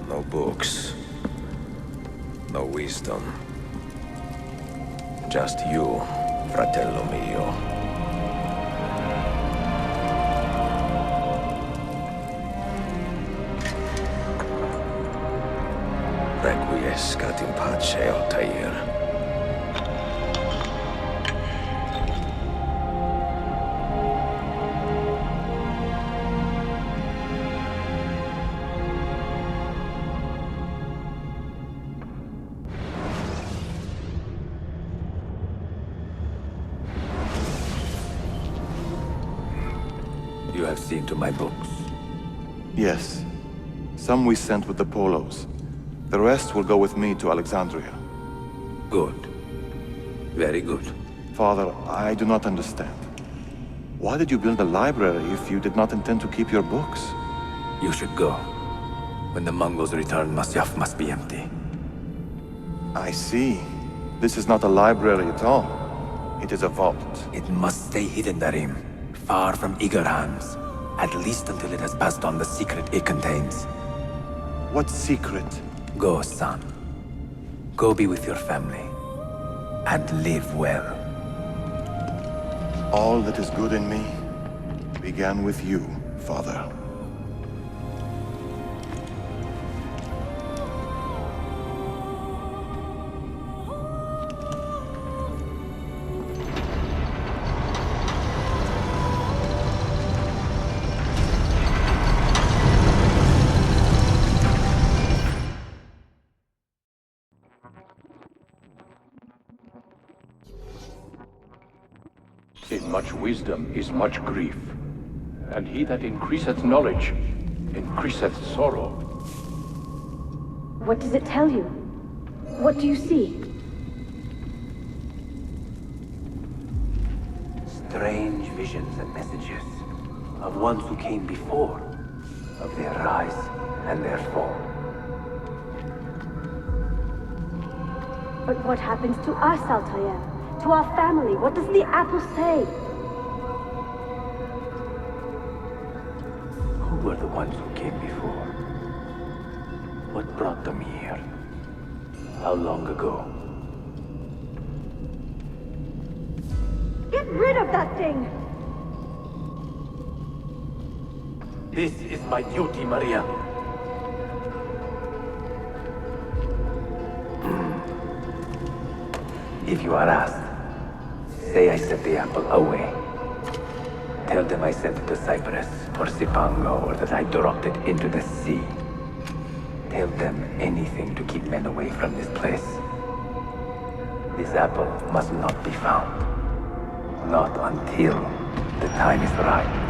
No books. No wisdom. Just you, fratello mio. Requiescat in pace, Altair. You have seen to my books. Yes. Some we sent with the Polos. The rest will go with me to Alexandria. Good. Very good. Father, I do not understand. Why did you build a library if you did not intend to keep your books? You should go. When the Mongols return, Masyaf must be empty. I see. This is not a library at all. It is a vault. It must stay hidden, Darim. Far from eager hands. At least until it has passed on the secret it contains. What secret? Go, son. Go be with your family. And live well. All that is good in me began with you, Father. In much wisdom is much grief, and he that increaseth knowledge increaseth sorrow. What does it tell you? What do you see? Strange visions and messages of ones who came before, of their rise and their fall. But what happens to us, Altair? To our family? What does the apple say? Who were the ones who came before? What brought them here? How long ago? Get rid of that thing! This is my duty, Maria. If you are asked, say I sent the apple away. Tell them I sent it to Cyprus or Cipango, or that I dropped it into the sea. Tell them anything to keep men away from this place. This apple must not be found. Not until the time is right.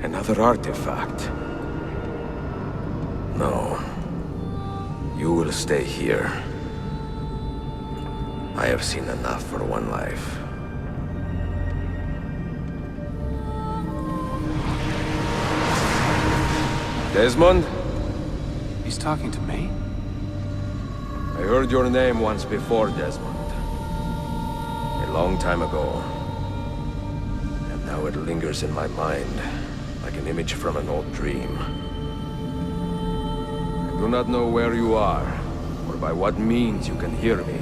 Another artifact. No. You will stay here. I have seen enough for one life. Desmond? He's talking to me? I heard your name once before, Desmond. A long time ago. And now it lingers in my mind, like an image from an old dream. I do not know where you are, or by what means you can hear me.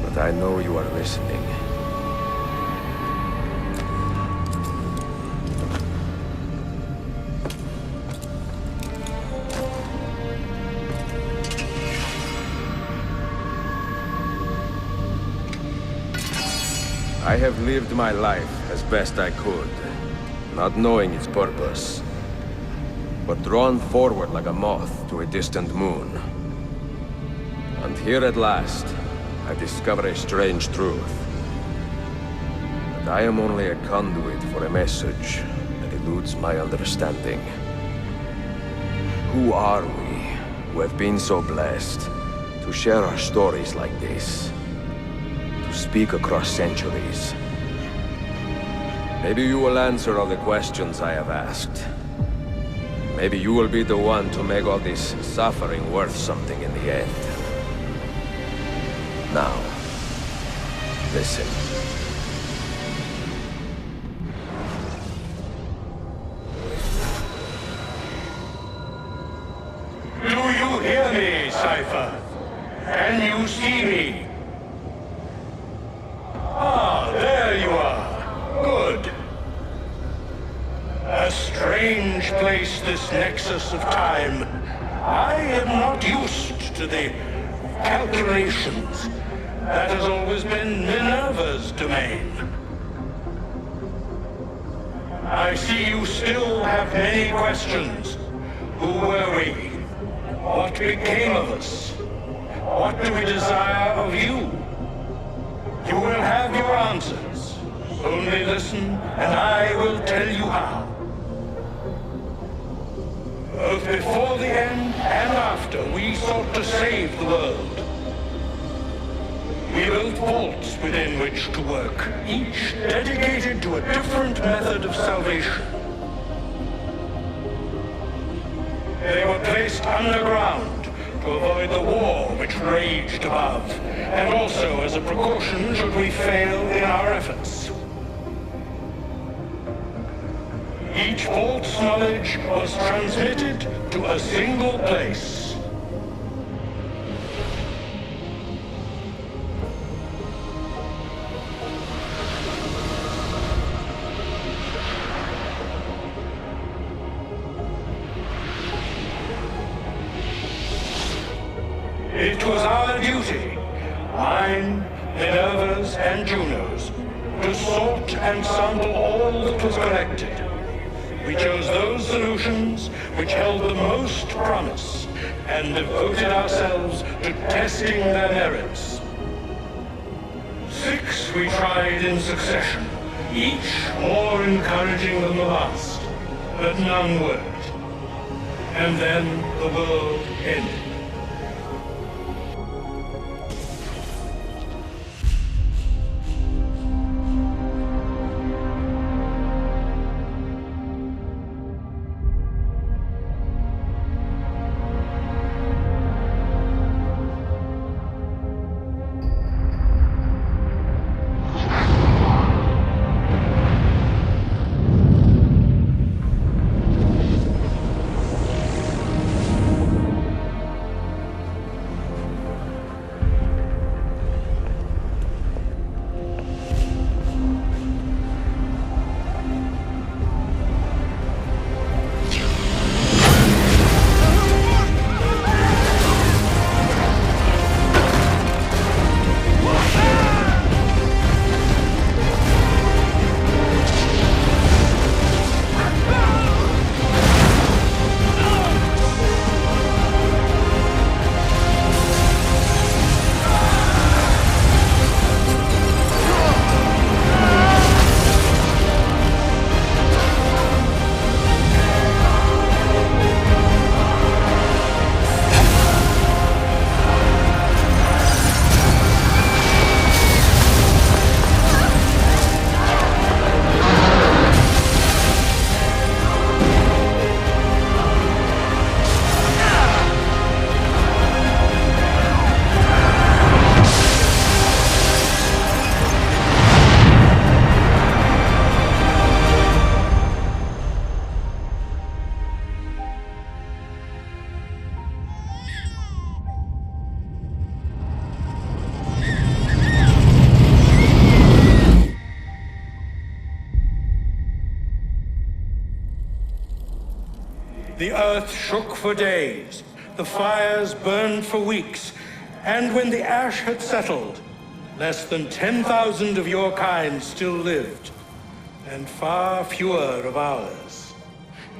But I know you are listening. I have lived my life as best I could, not knowing its purpose, but drawn forward like a moth to a distant moon. And here at last, I discover a strange truth. That I am only a conduit for a message that eludes my understanding. Who are we, who have been so blessed, to share our stories like this? To speak across centuries. Maybe you will answer all the questions I have asked. Maybe you will be the one to make all this suffering worth something in the end. Now, listen. Do you hear me, Cypher? Can you see me? Ah, there you are. Good. A strange place, this nexus of time. I am not used to the calculations. That has always been Minerva's domain. I see you still have many questions. Who were we? What became of us? What do we desire of you? You will have your answers. Only listen, and I will tell you how. Both before the end and after, we sought to save the world. We built vaults within which to work, each dedicated to a different method of salvation. They were placed underground to avoid the war which raged above, and also as a precaution should we fail in our efforts. Each vault's knowledge was transmitted to a single place. It was our duty, mine, Minerva's, and Juno's, to sort and sample all that was collected. We chose those solutions which held the most promise, and devoted ourselves to testing their merits. 6 we tried in succession, each more encouraging than the last, but none worked. And then the world ended. The earth shook for days, the fires burned for weeks, and when the ash had settled, less than 10,000 of your kind still lived, and far fewer of ours.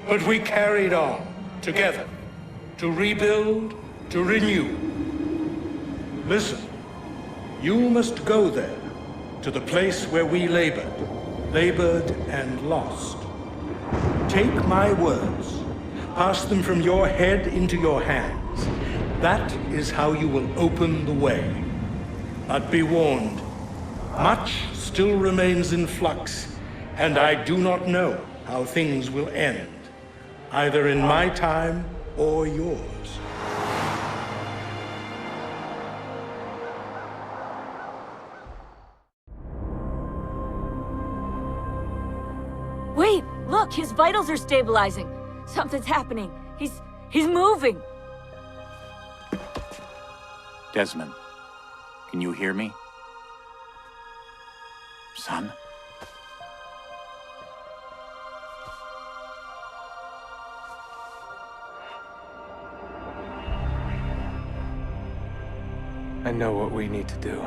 But we carried on, together, to rebuild, to renew. Listen, you must go there, to the place where we labored and lost. Take my words, pass them from your head into your hands. That is how you will open the way. But be warned, much still remains in flux, and I do not know how things will end, either in my time or yours. Wait! Look! His vitals are stabilizing! Something's happening! He's moving! Desmond, can you hear me? Son? I know what we need to do.